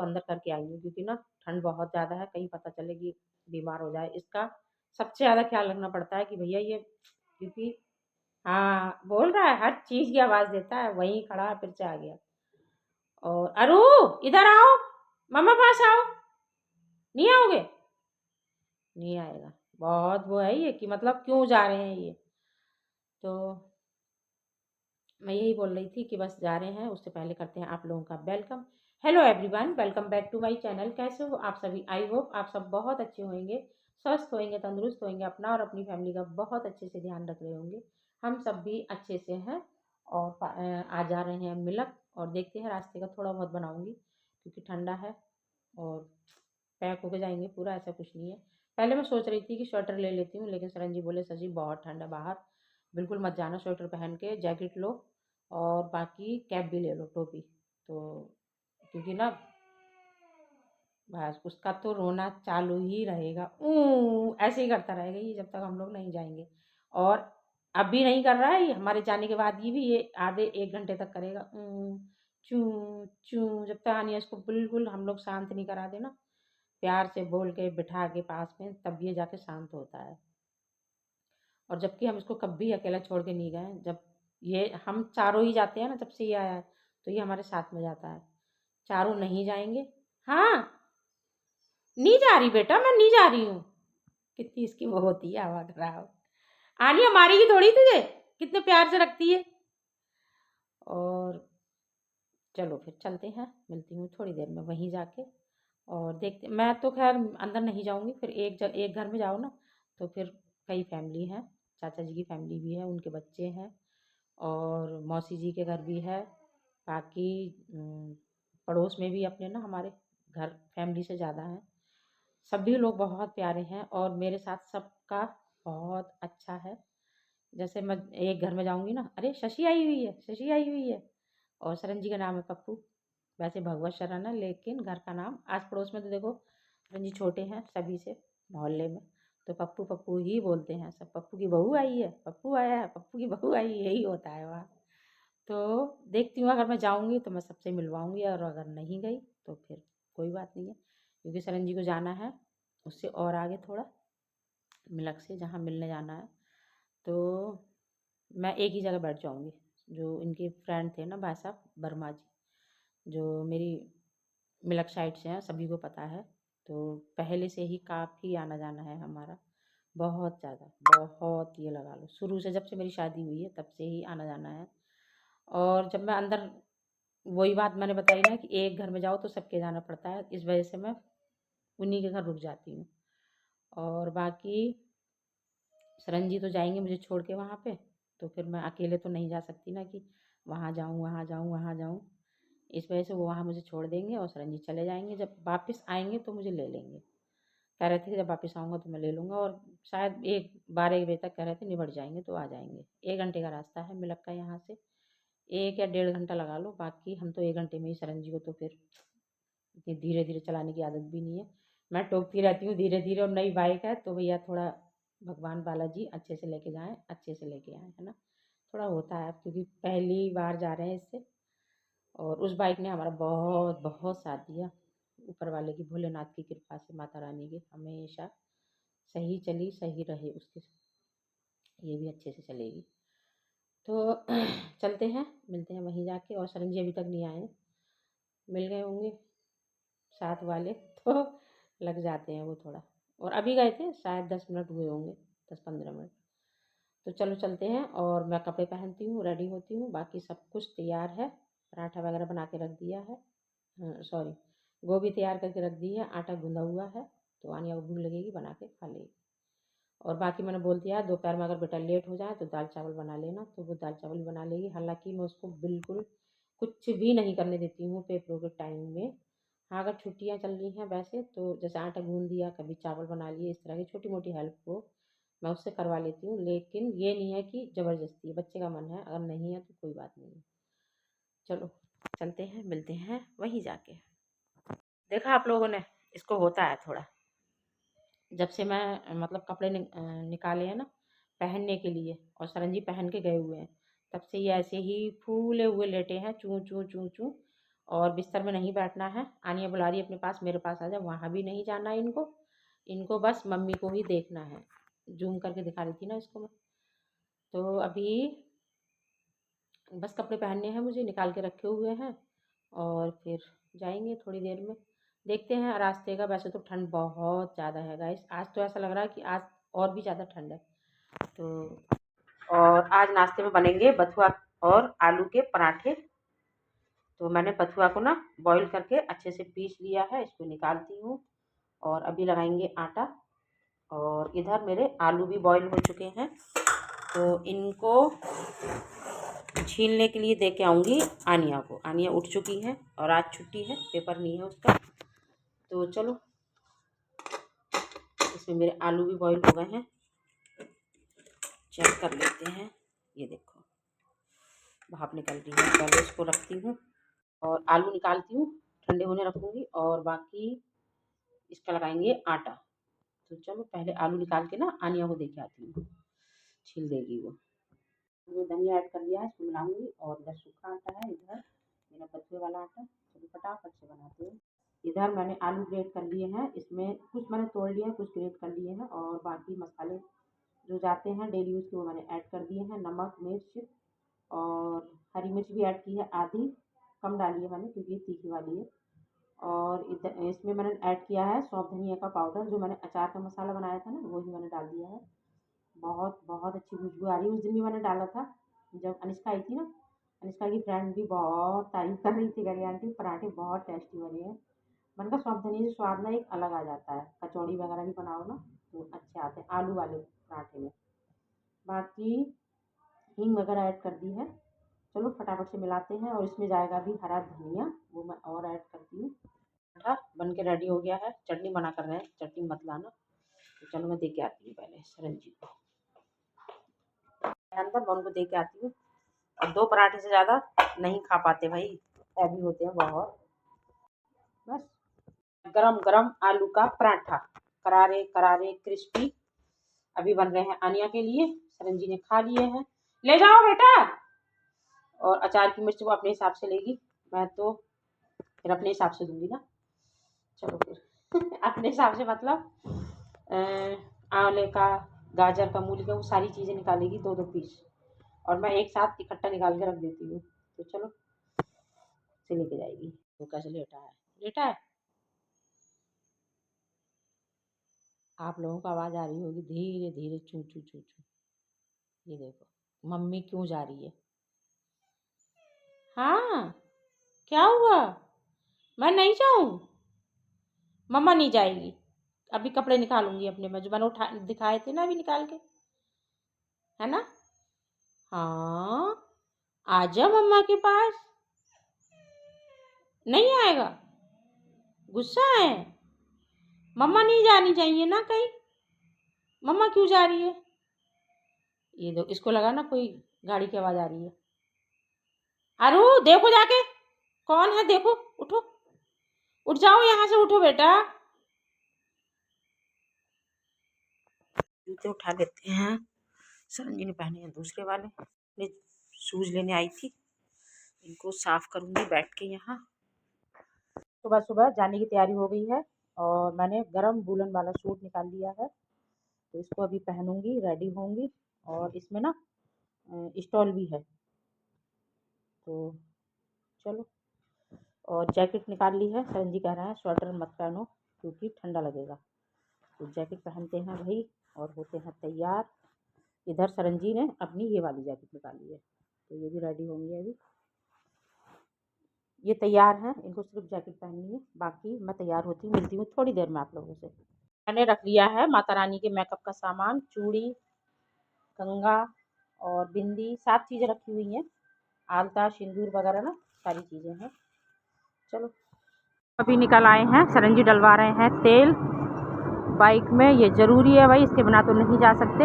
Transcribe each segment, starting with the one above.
अंदर करके आई हूँ, क्योंकि ना ठंड बहुत ज़्यादा है, कहीं पता चले कि बीमार हो जाए। इसका सबसे ज़्यादा ख्याल रखना पड़ता है कि भैया ये, क्योंकि हाँ, बोल रहा है, हर चीज़ की आवाज़ देता है, वहीं खड़ा है, फिर से आ गया। और अरू, इधर आओ, मम्मा पास आओ, नहीं आओगे? नहीं आएगा। बहुत वो है ये कि मतलब क्यों जा रहे हैं ये। तो मैं यही बोल रही थी कि बस जा रहे हैं, उससे पहले करते हैं आप लोगों का welcome. Hello everyone, welcome back to my channel. कैसे हो आप सभी? आई होप आप सब बहुत अच्छे होंगे, स्वस्थ होंगे, तंदुरुस्त होंगे, अपना और अपनी फैमिली का बहुत अच्छे से ध्यान रख रहे होंगे। हम सब भी अच्छे से हैं। और आज जा रहे हैं मिलक, और देखते हैं रास्ते का थोड़ा बहुत बनाऊंगी, क्योंकि ठंडा है और पैक होके जाएंगे पूरा, ऐसा कुछ नहीं है। पहले मैं सोच रही थी कि स्वेटर ले लेती हूँ, लेकिन सरन जी बोले सर जी बहुत ठंड है बाहर, बिल्कुल मत जाना, स्वेटर पहन के जैकेट लो और बाकी कैप भी ले लो, टोपी। तो क्योंकि ना बस उसका तो रोना चालू ही रहेगा, ऐसे ही करता रहेगा ये जब तक हम लोग नहीं जाएंगे। और अभी नहीं कर रहा है ये, हमारे जाने के बाद ही भी ये आधे 1 घंटे तक करेगा, चू चू, जब तक आनिया इसको बिल्कुल हम लोग शांत नहीं करा देना, प्यार से बोल के बिठा के पास में, तब ये जाके शांत होता है। और जबकि हम इसको कभी अकेला छोड़ के नहीं गए, जब ये हम चारों ही जाते हैं ना, जब से ये आया है तो ये हमारे साथ में जाता है, चारों नहीं जाएंगे। हाँ, नहीं जा रही बेटा, मैं नहीं जा रही हूँ। कितनी इसकी वो होती है, हवा खराब। आनी मारेगी थोड़ी तुझे, कितने प्यार से रखती है। और चलो फिर चलते हैं, मिलती हूँ थोड़ी देर में वहीं जाके। और देखते, मैं तो खैर अंदर नहीं जाऊंगी, फिर एक घर में जाओ ना तो फिर कई फैमिली हैं, चाचा जी की फैमिली भी है, उनके बच्चे हैं, और मौसी जी के घर भी है, बाकी पड़ोस में भी अपने ना हमारे घर फैमिली से ज़्यादा है। सभी लोग बहुत प्यारे हैं और मेरे साथ सबका बहुत अच्छा है। जैसे मैं एक घर में जाऊंगी ना, अरे शशि आई हुई है, शशि आई हुई है, और सरन जी का नाम है पप्पू। वैसे भगवत शरण है, लेकिन घर का नाम, आस पड़ोस में तो देखो सरन जी छोटे हैं सभी से, मोहल्ले में तो पप्पू पप्पू ही बोलते हैं सब। पप्पू की बहू आई है, पप्पू आया है, पप्पू की बहू आई है, यही होता है वहाँ। तो देखती हूँ, अगर मैं जाऊँगी तो मैं सबसे मिलवाऊँगी, और अगर नहीं गई तो फिर कोई बात नहीं है, क्योंकि सरन जी को जाना है उससे और आगे थोड़ा, मिलक से जहाँ मिलने जाना है। तो मैं एक ही जगह बैठ जाऊँगी। जो इनके फ्रेंड थे ना भाई साहब वर्मा जी, जो मेरी मिलक साइड से हैं, सभी को पता है। तो पहले से ही काफ़ी आना जाना है हमारा, बहुत ज़्यादा, बहुत ये लगा लो, शुरू से जब से मेरी शादी हुई है तब से ही आना जाना है। और जब मैं अंदर, वही बात मैंने बताई ना कि एक घर में जाओ तो सबके जाना पड़ता है, इस वजह से मैं उन्हीं के घर रुक जाती हूँ। और बाकी सरन जी तो जाएंगे मुझे छोड़ के वहाँ पे, तो फिर मैं अकेले तो नहीं जा सकती ना कि वहाँ जाऊँ वहाँ जाऊँ वहाँ जाऊँ। इस वजह से वो वहाँ मुझे छोड़ देंगे और सरन जी चले जाएंगे, जब वापस आएंगे तो मुझे ले लेंगे। कह रहे थे कि जब वापस आऊँगा तो मैं ले लूँगा, और शायद 12-1 बजे तक कह रहे थे निबट जाएंगे तो आ जाएंगे। 1 घंटे का रास्ता है मिलक का यहाँ से, 1 या 1.5 घंटा लगा लो, बाकी हम तो 1 घंटे में ही, सरन जी को तो फिर इतनी धीरे धीरे चलाने की आदत भी नहीं है। मैं टोकती रहती हूँ धीरे धीरे, और नई बाइक है तो भैया थोड़ा भगवान बालाजी अच्छे से लेके जाएं, अच्छे से लेके आएँ, है ना। थोड़ा होता है क्योंकि पहली बार जा रहे हैं इससे, और उस बाइक ने हमारा बहुत बहुत साथ दिया, ऊपर वाले की, भोलेनाथ की कृपा से, माता रानी की, हमेशा सही चली, सही रहे उसके, ये भी अच्छे से चलेगी। तो चलते हैं, मिलते हैं वहीं जाके। और सरन जी अभी तक नहीं आए, मिल गए होंगे साथ वाले तो लग जाते हैं वो थोड़ा, और अभी गए थे शायद 10 मिनट हुए होंगे, 10-15 मिनट। तो चलो चलते हैं, और मैं कपड़े पहनती हूँ, रेडी होती हूँ, बाकी सब कुछ तैयार है, पराठा वगैरह बना के रख दिया है, सॉरी, गोभी तैयार करके रख दी है, आटा गूंदा हुआ है, तो आनिया को भूख लगेगी बना के खा लेगी। और बाकी मैंने बोल दिया दोपहर में अगर बेटा लेट हो जाए तो दाल चावल बना लेना, तो वो दाल चावल बना लेगी। हालांकि मैं उसको बिल्कुल कुछ भी नहीं करने देती हूँ पेपरों के टाइम में। हाँ, अगर छुट्टियाँ चल रही हैं वैसे तो जैसे आटा गूंद दिया, कभी चावल बना लिए, इस तरह की छोटी मोटी हेल्प को मैं उससे करवा लेती हूँ, लेकिन ये नहीं है कि ज़बरदस्ती, बच्चे का मन है, अगर नहीं है तो कोई बात नहीं है। चलो चलते हैं, मिलते हैं वहीं जाके। देखा आप लोगों ने, इसको होता है थोड़ा, जब से मैं मतलब कपड़े निकाले हैं ना पहनने के लिए, और सरन जी पहन के गए हुए हैं, तब से ये ऐसे ही फूले हुए लेटे हैं, चूं चूं चूं चूं, और बिस्तर में नहीं बैठना है। आनिया बुला रही है अपने पास, मेरे पास आ जा, वहाँ भी नहीं जाना है इनको। इनको बस मम्मी को ही देखना है। जूम करके दिखा रही थी ना इसको मैं। तो अभी बस कपड़े पहनने हैं मुझे, निकाल के रखे हुए हैं और फिर जाएंगे थोड़ी देर में। देखते हैं रास्ते का। वैसे तो ठंड बहुत ज़्यादा है गाइस, आज तो ऐसा लग रहा है कि आज और भी ज़्यादा ठंड है। तो और आज नाश्ते में बनेंगे बथुआ और आलू के पराठे। तो मैंने बथुआ को ना बॉईल करके अच्छे से पीस लिया है, इसको निकालती हूँ और अभी लगाएंगे आटा। और इधर मेरे आलू भी बॉईल हो चुके हैं, तो इनको छीलने के लिए दे के आऊँगी आनिया को। आनिया उठ चुकी है और आज छुट्टी है, पेपर नहीं है उसका। तो चलो, इसमें मेरे आलू भी बॉईल हो गए हैं, चेक कर लेते हैं। ये देखो भाप निकल रही है। पहले इसको रखती हूँ और आलू निकालती हूँ, ठंडे होने रखूँगी और बाकी इसका लगाएंगे आटा। तो चलो पहले आलू निकाल के ना आनिया को दे के आती हूँ, छील देगी वो। धनिया ऐड कर लिया है, इसको मिलाऊंगी। और इधर सूखा आटा है, इधर मेरा बथुए वाला आटा। चलो फटाफट से बनाते हैं। इधर मैंने आलू ग्रेट कर लिए हैं, इसमें कुछ मैंने तोड़ लिया है, कुछ ग्रेट कर लिए हैं। और बाकी मसाले जो जाते हैं डेली यूज़ के वो मैंने ऐड कर दिए हैं। नमक, मिर्च और हरी मिर्च भी ऐड की है, आधी कम डाली है मैंने क्योंकि ये तीखी वाली है। और इधर इसमें मैंने ऐड किया है सौंफ धनिया का पाउडर, जो मैंने अचार का मसाला बनाया था ना, वही मैंने डाल दिया है। बहुत बहुत अच्छी खुशबू आ रही है। उस दिन भी मैंने डाला था जब अनिष्का आई थी ना, अनिष्का की फ्रेंड भी बहुत तारीफ़ कर रही थी, कह रही आंटी पराठे बहुत टेस्टी बने हैं। मैंने कहा सौंफ धनिया से स्वाद ना एक अलग आ जाता है, कचौड़ी वगैरह भी बनाओ ना तो अच्छे आते हैं आलू वाले पराठे में। बाकी हींग वगैरह ऐड कर दी है। चलो फटाफट से मिलाते हैं। और इसमें जाएगा भी हरा धनिया, वो मैं और ऐड करती हूँ। बन के रेडी हो गया है। चटनी बना कर रहे हैं, चटनी मत लाना। तो चलो मैं दे के आती हूँ पहले सरंजी को, अंदर मैं उनको दे के आती हूँ। और 2 पराठे से ज़्यादा नहीं खा पाते भाई, हैवी होते हैं बहुत। बस गरम गरम आलू का पराठा, करारे करारे क्रिस्पी, अभी बन रहे हैं आनिया के लिए। सरंजी ने खा लिए हैं, ले जाओ बेटा। और अचार की मिर्च वो अपने हिसाब से लेगी, मैं तो फिर अपने हिसाब से दूंगी ना। चलो फिर अपने हिसाब से मतलब आंवले का, गाजर का, मूली का, वो सारी चीज़ें निकालेगी 2-2 पीस। और मैं एक साथ इकट्ठा निकाल के रख देती हूँ। तो चलो से लेके जाएगी। वो कैसे लेटा है, लेटा है। आप लोगों को आवाज़ आ रही होगी धीरे धीरे, चू चू चू चू। ये देखो मम्मी क्यों जा रही है। हाँ क्या हुआ, मैं नहीं जाऊँ? मम्मा नहीं जाएगी। अभी कपड़े निकालूंगी अपने में, जो मैंने उठा दिखाए थे ना अभी निकाल के, है ना। हाँ आजा मम्मा के पास। नहीं आएगा, गुस्सा है। मम्मा नहीं जानी चाहिए ना कहीं, मम्मा क्यों जा रही है। ये दो, इसको लगा ना कोई गाड़ी की आवाज़ आ रही है। अरु देखो जाके कौन है, देखो, उठो, उठ जाओ यहाँ से, उठो बेटा। जूते उठा लेते हैं, सरंजी ने पहने हैं दूसरे वाले। मैं शूज लेने आई थी, इनको साफ करूंगी बैठ के यहाँ। सुबह सुबह जाने की तैयारी हो गई है और मैंने गरम वूलन वाला सूट निकाल लिया है। तो इसको अभी पहनूंगी, रेडी होंगी। और इसमें ना स्टॉल भी है, तो चलो। और जैकेट निकाल ली है, सरंजी कह रहा है स्वेटर मत पहनो क्योंकि ठंडा लगेगा। तो जैकेट पहनते हैं भाई और होते हैं तैयार। इधर सरंजी ने अपनी ये वाली जैकेट निकाली है, तो ये भी रेडी होंगी अभी। ये तैयार हैं, इनको सिर्फ जैकेट पहननी है, बाकी मैं तैयार होती हूँ, मिलती हूँ थोड़ी देर में आप लोगों से। मैंने रख लिया है माता रानी के मेकअप का सामान, चूड़ी, कंगा और बिंदी, 7 चीज़ें रखी हुई हैं। आलता, सिंदूर वगैरह ना सारी चीज़ें हैं। चलो अभी निकल आए हैं, सरंजी डलवा रहे हैं तेल बाइक में। ये ज़रूरी है भाई, इसके बिना तो नहीं जा सकते।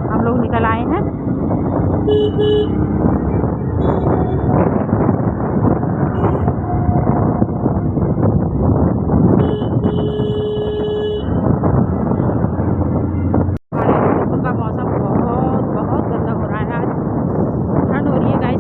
हम लोग निकल आए हैं। का मौसम बहुत बहुत गंदा हो रहा है आज, ठंड हो रही है गाइस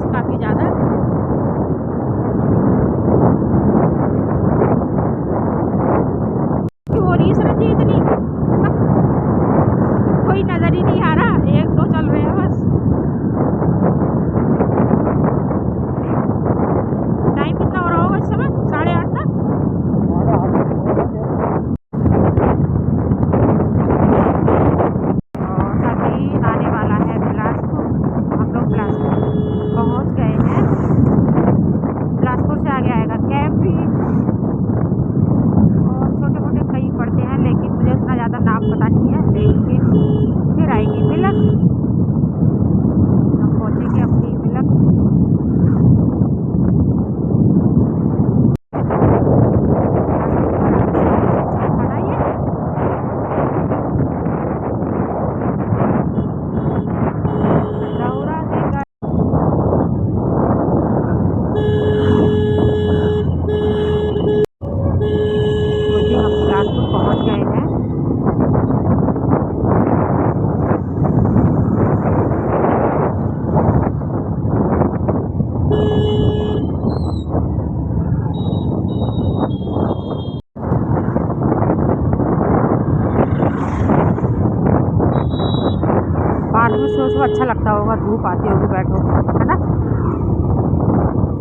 में सुबह सुबह अच्छा लगता होगा, धूप आती होगी, बैठो, है ना।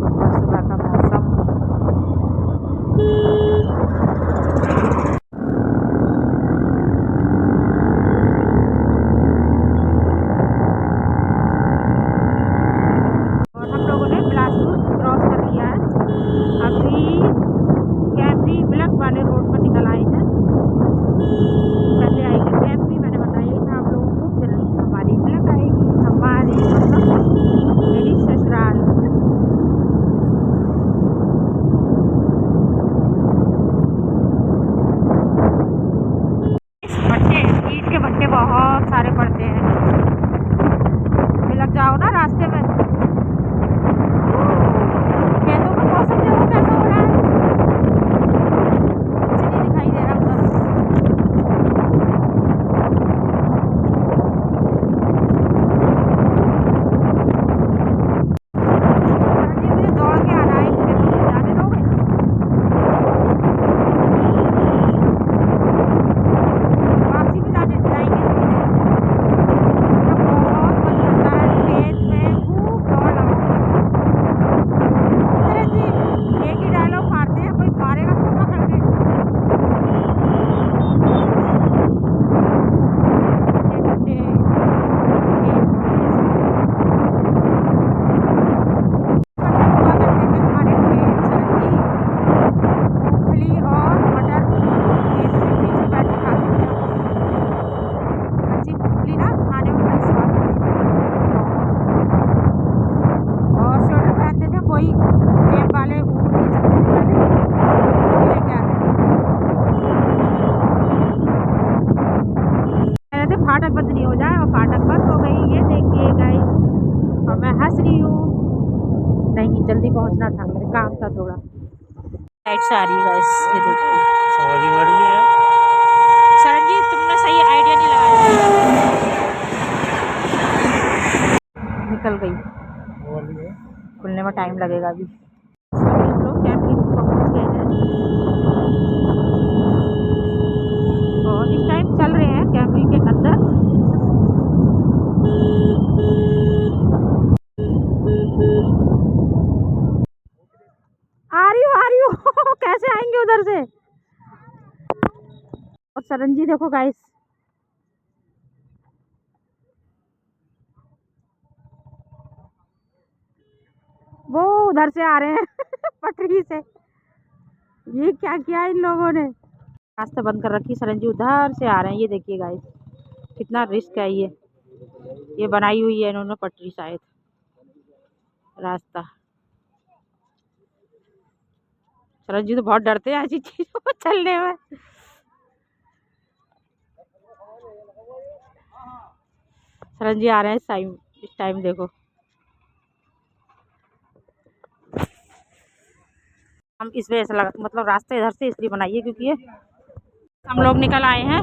सुबह सुबह का मौसम। और हम लोगों ने बिलासपुर क्रॉस कर लिया है, अभी कैमरी मिलक वाले रोड पर निकल आए हैं। पहले आएगी कैमरी, मैंने बताया था आप लोगों को, फिर हमारी मिलक आएगी, हमारी मतलब मेरी ससुराल। बच्चे, ईंट के भट्टे बहुत सारे पड़ते हैं, मिलक जाओ ना रास्ते में। खेतों में मौसम देखो कैसा हो रहा है, कुछ नहीं दिखाई दे रहा उधर। सर जी मुझे दौड़ के आना है खेतों में, जाने दोगे? वापसी में जाएंगे थोड़ी देर में। बहुत मन करता है खेत में खूब दौड़ लगाओ। अरे जी एक ही डायलॉग मारते हैं, कोई मारेगा तो पकड़ के। ठंडे ठंडे हुआ करते थे हमारे खेत सर जी, मूंगफली और मटर खेत में पीछे बैठ के खाते थे हम लोग। कच्ची मूंगफली ना खाने में बड़ी स्वादिष्ट और स्वेटर पहनते थे, वही जेब वाले ऊन के चलते थे पहले, वो भी लेके आते थे। कह रहे थे फाटक बंद नहीं हो जाए, और फाटक बंद हो गई, ये देखिए गाइस, और मैं हंस रही हूँ। नहीं जल्दी पहुंचना था, मेरे काम था थोड़ा। साइड से आ रही है गाइस, ये देखिए। सवारी बड़ी है। शरण जी तुमने सही आइडिया नहीं लगाया, निकल गई, वाली है। खुलने में टाइम लगेगा अभी। अभी हम लोग कैमरी पहुंच गए हैं और इस टाइम चल रहे हैं कैमरी के अंदर। आ रही हूँ कैसे आएंगे उधर से। और शरण जी देखो गाइस, वो उधर से आ रहे हैं पटरी से। ये क्या किया इन लोगों ने, रास्ता बंद कर रखी। शरण जी उधर से आ रहे हैं, ये देखिए गाइस, कितना रिस्क है ये बनाई हुई है इन्होंने पटरी शायद, रास्ता। शरण जी तो बहुत डरते हैं ऐसी चीजों को चलने में। शरण जी आ रहे हैं इस टाइम देखो। हम इस वजह से लगा, मतलब रास्ते इधर से इसलिए बनाइए क्योंकि ये हम लोग निकल आए हैं।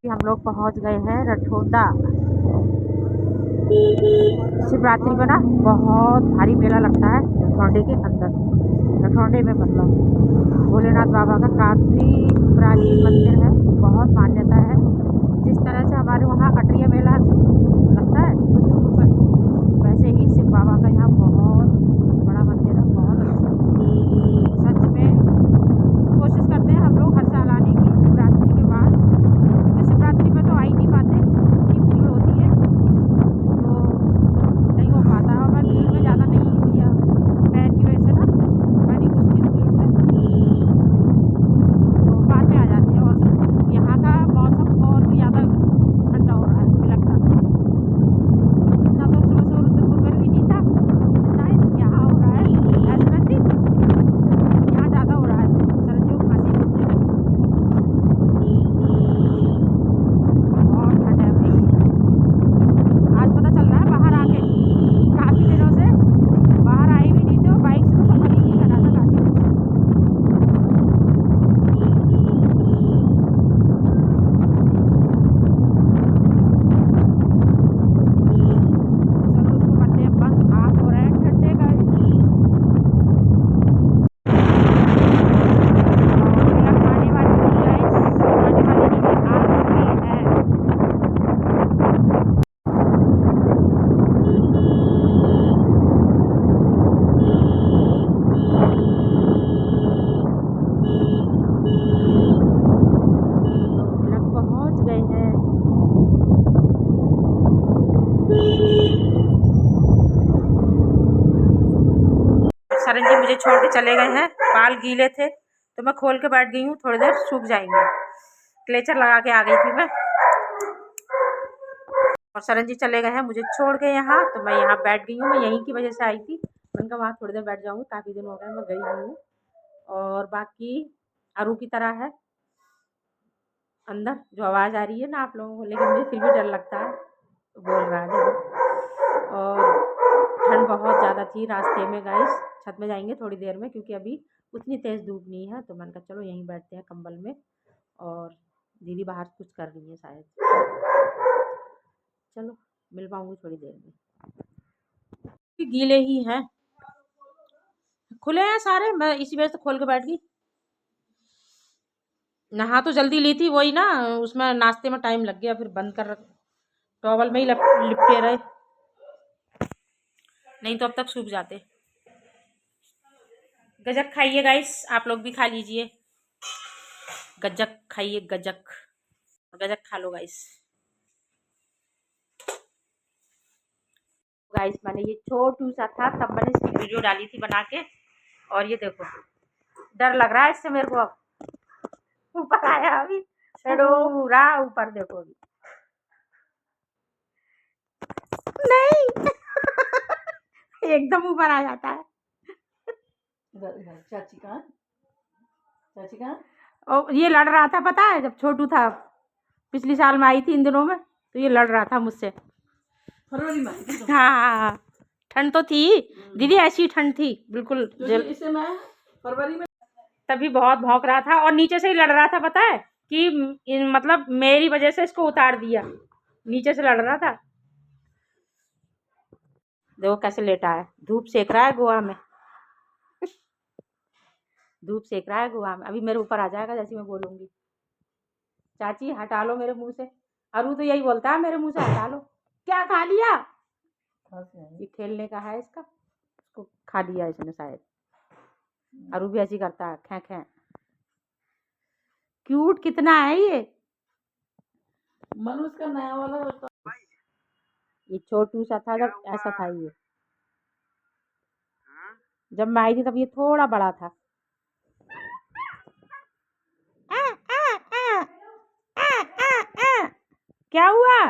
हम लोग पहुंच गए हैं रठोंडा। शिवरात्रि को ना बहुत भारी मेला लगता है रठौंडे के अंदर, रठौंडे में मतलब भोलेनाथ बाबा का काफ़ी प्राचीन मंदिर है, बहुत मान्यता है। जिस तरह से हमारे वहाँ अटरिया मेला लगता है रुद्रपुर में, वैसे ही शिव बाबा का यहाँ बहुत बड़ा मंदिर है, बहुत अच्छा। सच में कोशिश करते हैं हम लोग हर साल आने की शिवरात्रि के बाद, क्योंकि शिवरात्रि में तो आ ही नहीं पाते, इतनी भीड़ होती है तो नहीं हो पाता। और मैं भीड़ में ज़्यादा नहीं भैया, पैर की वजह से ना मैं नहीं घुसती हूँ भीड़ में, तो बाद में आ जाती है। और यहाँ का मौसम और भी ज़्यादा ठंडा हो रहा है, मुझे लगता है इतना तो सुबह सुबह रुद्रपुर में भी नहीं था, जितना है मुझे छोड़ के चले गए हैं, बाल गीले थे तो मैं खोल के बैठ गई हूँ, थोड़ी देर सूख जाएंगे। क्लेचर लगा के आ गई थी मैं, और सरन जी चले गए हैं मुझे छोड़ के यहाँ, तो मैं यहाँ बैठ गई हूँ। मैं यहीं की वजह से आई थी, मैंने कहा वहाँ थोड़ी देर बैठ जाऊँगी, काफ़ी दिन हो गए मैं गई नहीं हूँ। और बाकी अरू की तरह है अंदर जो आवाज़ आ रही है ना आप लोगों को, लेकिन मुझे फिर भी डर लगता है, तो बोल रहा है। और ठंड बहुत ज़्यादा थी रास्ते में गाइस, छत में जाएंगे थोड़ी देर में क्योंकि अभी उतनी तेज़ धूप नहीं है, तो मैंने कहा चलो यहीं बैठते हैं कंबल में। और दीदी बाहर कुछ कर रही है शायद, चलो मिल पाऊँगी थोड़ी देर में। गीले ही हैं, खुले हैं सारे, मैं इसी वजह से खोल के बैठ गई। नहा तो जल्दी ली थी, वही ना उसमें नाश्ते में टाइम लग गया, फिर बंद कर रख, टॉवल में ही लिपटे रहे, नहीं तो अब तक सूख जाते। गजक खाइए गाइस, आप लोग भी खा लीजिए, गजक खाइए, गजक गजक खा लो गाइस। गाइस मैंने ये छोटू सा था तब मैंने इसकी वीडियो डाली थी बना के, और ये देखो डर लग रहा है इससे मेरे को। अब ऊपर आया अभी, पूरा ऊपर देखो अभी, नहीं एकदम ऊपर आ जाता है। चाची का और ये लड़ रहा था पता है, जब छोटू था पिछली साल में आई थी इन दिनों में, तो ये लड़ रहा था मुझसे। फरवरी में आई थी तो। हाँ ठंड तो थी दीदी, ऐसी ठंड थी बिल्कुल इसे मैं फरवरी में, तभी बहुत भौंक रहा था, और नीचे से ही लड़ रहा था पता है कि मतलब मेरी वजह से इसको उतार दिया, नीचे से लड़ रहा था। देखो कैसे लेटा है, धूप सेक रहा है गोवा में धूप सेक रहा है गोवा में, अभी मेरे ऊपर आ जाएगा जैसे मैं बोलूँगी चाची हटा लो मेरे मुंह से। अरू तो यही बोलता है मेरे मुंह से हटा लो। क्या खा लिया? ये खेलने का है इसका, इसको खा लिया इसने शायद। अरू भी ऐसी करता है, खे खे। क्यूट कितना है ये, मनुष्य का नया वाला होता। ये छोटू सा था जब ऐसा था ये, जब मैं आई थी तब ये थोड़ा बड़ा था। क्या हुआ?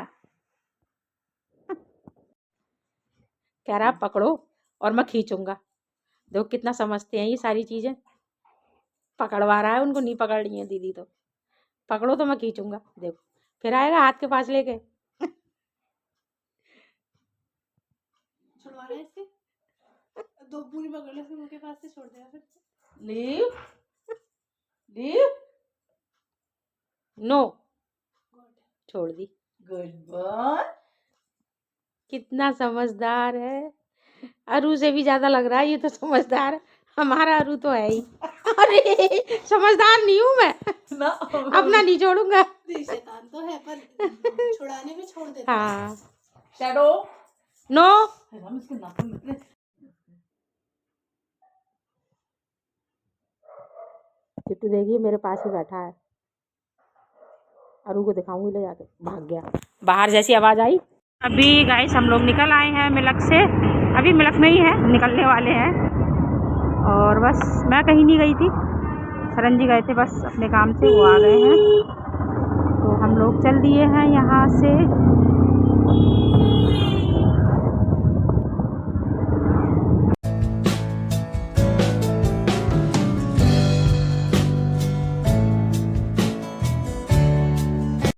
कह रहा पकड़ो और मैं खींचूंगा। देखो कितना समझते हैं ये सारी चीजें, पकड़वा रहा है उनको, नहीं पकड़ रही है दीदी तो, पकड़ो तो मैं खींचूंगा। देखो फिर आएगा हाथ के पास लेके छुड़वा रहे इससे, दो पूरी पकड़ ले, फिर उनके पास से छोड़ देगा, फिर लीव लीव नो, छोड़ दी। गुड बॉय, कितना समझदार है, अरू से भी ज्यादा लग रहा है ये तो समझदार है। हमारा अरू तो है ही अरे समझदार नहीं हूँ मैं ना अपना नहीं छोड़ूंगा। शैतान तो है पर छुड़ाने में छोड़ देता है। हाँ शैडो नो, हम इसके नाखून निकले। चिट्टू देखिए मेरे पास ही बैठा है, अरू को दिखाऊंगी, ले जाके भाग गया बाहर जैसी आवाज आई। अभी गाइस हम लोग निकल आए हैं मिलक से, अभी मिलक में ही है, निकलने वाले हैं। और बस मैं कहीं नहीं गई थी, सरन जी गए थे बस अपने काम से, वो आ गए हैं, तो हम लोग चल दिए हैं यहाँ से।